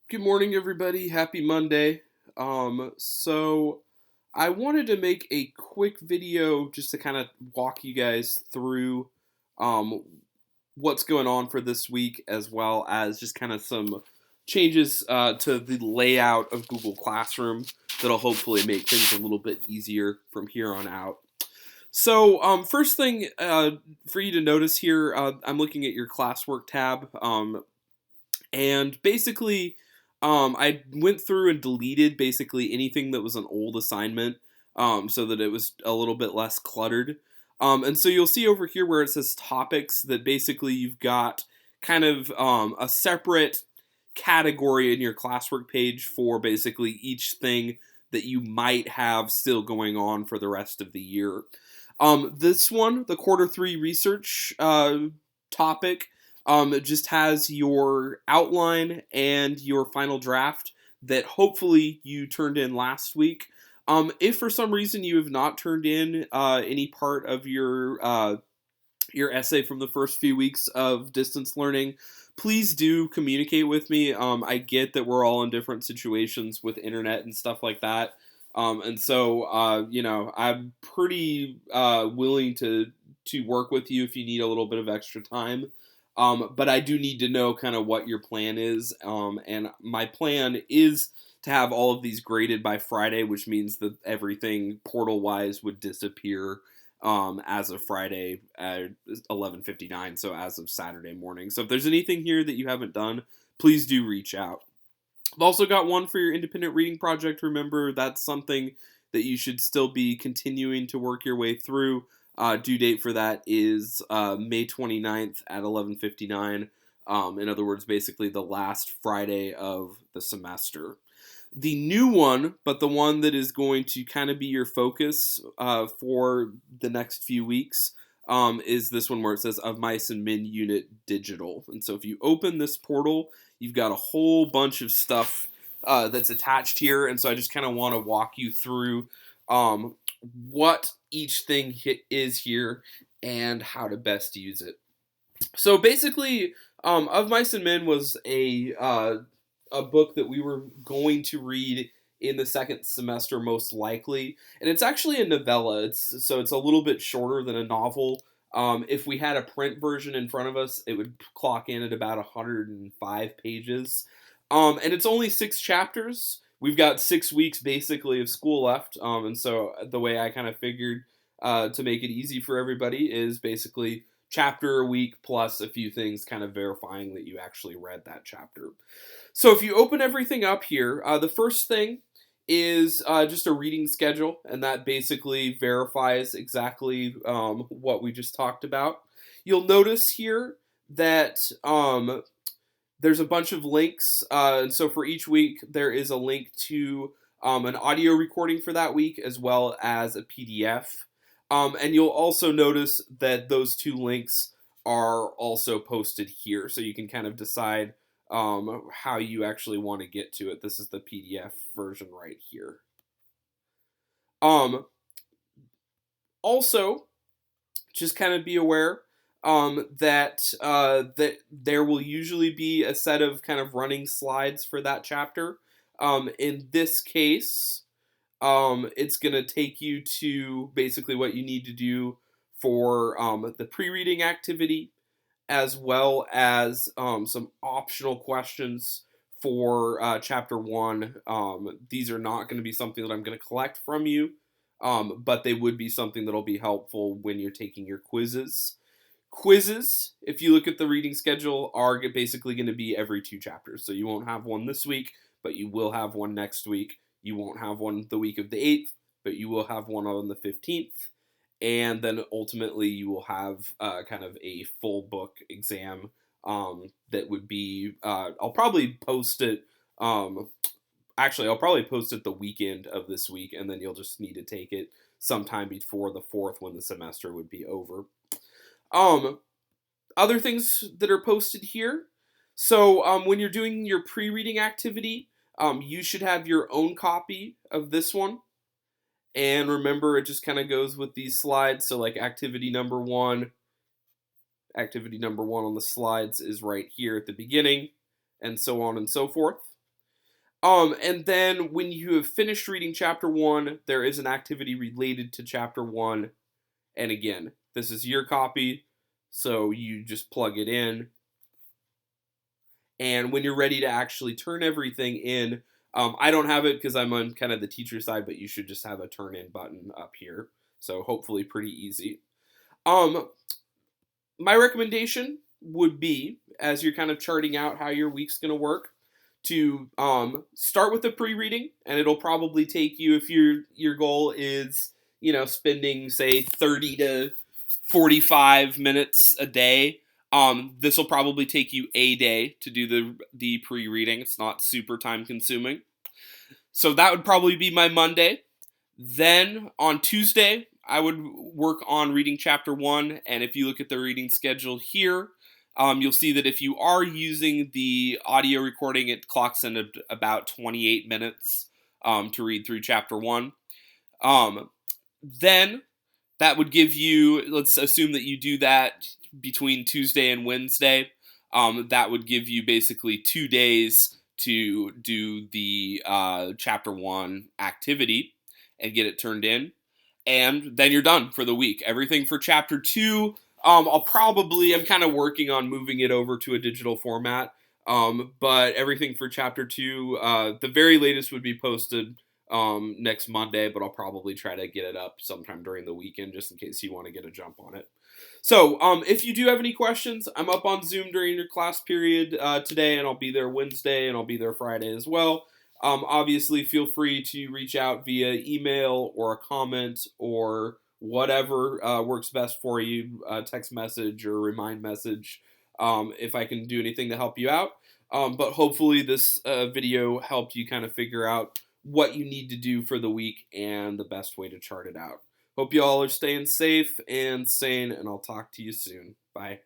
Good morning, everybody. Happy Monday. So I wanted to make a quick video just to kind of walk you guys through um, what's going on for this week, as well as just kind of some changes to the layout of Google Classroom that'll hopefully make things a little bit easier from here on out. So, first thing for you to notice here, I'm looking at your classwork tab. And basically, I went through and deleted basically anything that was an old assignment, so that it was a little bit less cluttered. And so you'll see over here where it says topics that basically you've got kind of a separate category in your classwork page for basically each thing that you might have still going on for the rest of the year. This one, the quarter three research topic, it just has your outline and your final draft that hopefully you turned in last week. If for some reason you have not turned in any part of your essay from the first few weeks of distance learning, please do communicate with me. I get that we're all in different situations with internet and stuff like that. And so, I'm pretty willing to work with you if you need a little bit of extra time. But I do need to know kind of what your plan is. And my plan is to have all of these graded by Friday, which means that everything portal wise would disappear as of Friday at 11:59. So as of Saturday morning. So if there's anything here that you haven't done, please do reach out. I've also got one for your independent reading project. Remember, that's something that you should still be continuing to work your way through. Due date for that is May 29th at 11:59. In other words, basically the last Friday of the semester. The new one, but the one that is going to kind of be your focus for the next few weeks, is this one where it says Of Mice and Men Unit Digital. And so if you open this portal, you've got a whole bunch of stuff that's attached here. And so I just kind of want to walk you through what each thing is here and how to best use it. So basically, Of Mice and Men was a book that we were going to read in the second semester most likely, and it's actually a novella. It's a little bit shorter than a novel. If we had a print version in front of us, it would clock in at about 105 pages, and it's only 6 chapters. We've got 6 weeks basically of school left, and so the way I kind of figured to make it easy for everybody is basically chapter a week plus a few things kind of verifying that you actually read that chapter. So if you open everything up here, the first thing is just a reading schedule, and that basically verifies exactly what we just talked about. You'll notice here that there's a bunch of links, and so for each week there is a link to an audio recording for that week as well as a PDF. And you'll also notice that those two links are also posted here, so you can kind of decide how you actually want to get to it. This is the PDF version right here. Um, Also, just kind of be aware that there will usually be a set of kind of running slides for that chapter. In this case, it's going to take you to basically what you need to do for the pre-reading activity, as well as some optional questions for chapter one. These are not going to be something that I'm going to collect from you, but they would be something that'll be helpful when you're taking your quizzes. Quizzes, if you look at the reading schedule, are basically going to be every 2 chapters. So you won't have one this week, but you will have one next week. You won't have one the week of the 8th, but you will have one on the 15th. And then ultimately you will have kind of a full book exam that would be, I'll probably post it. Actually, I'll probably post it the weekend of this week, and then you'll just need to take it sometime before the 4th when the semester would be over. Um, Other things that are posted here. So when you're doing your pre-reading activity, you should have your own copy of this one. And remember, it just kind of goes with these slides. So like activity number one on the slides is right here at the beginning, and so on and so forth. And then when you have finished reading chapter 1, there is an activity related to chapter 1. And again, this is your copy, so you just plug it in. And when you're ready to actually turn everything in, I don't have it because I'm on kind of the teacher side, but you should just have a turn in button up here. So hopefully pretty easy. My recommendation would be, as you're kind of charting out how your week's going to work, to start with the pre-reading, and it'll probably take you, if your goal is, spending, say, 30 to 45 minutes a day, this will probably take you a day to do the pre-reading. It's not super time consuming. So that would probably be my Monday. Then on Tuesday, I would work on reading chapter 1, and if you look at the reading schedule here, you'll see that if you are using the audio recording, it clocks in at about 28 minutes to read through chapter 1. Then that would give you, let's assume that you do that between Tuesday and Wednesday, that would give you basically 2 days to do the chapter 1 activity and get it turned in. And then you're done for the week. Everything for chapter 2, I'm kind of working on moving it over to a digital format. But everything for chapter 2, the very latest would be posted next Monday, but I'll probably try to get it up sometime during the weekend just in case you want to get a jump on it. So if you do have any questions, I'm up on Zoom during your class period today, and I'll be there Wednesday, and I'll be there Friday as well. Obviously, feel free to reach out via email or a comment or whatever works best for you, text message or remind message, if I can do anything to help you out. But hopefully this video helped you kind of figure out what you need to do for the week and the best way to chart it out. Hope you all are staying safe and sane, and I'll talk to you soon. Bye.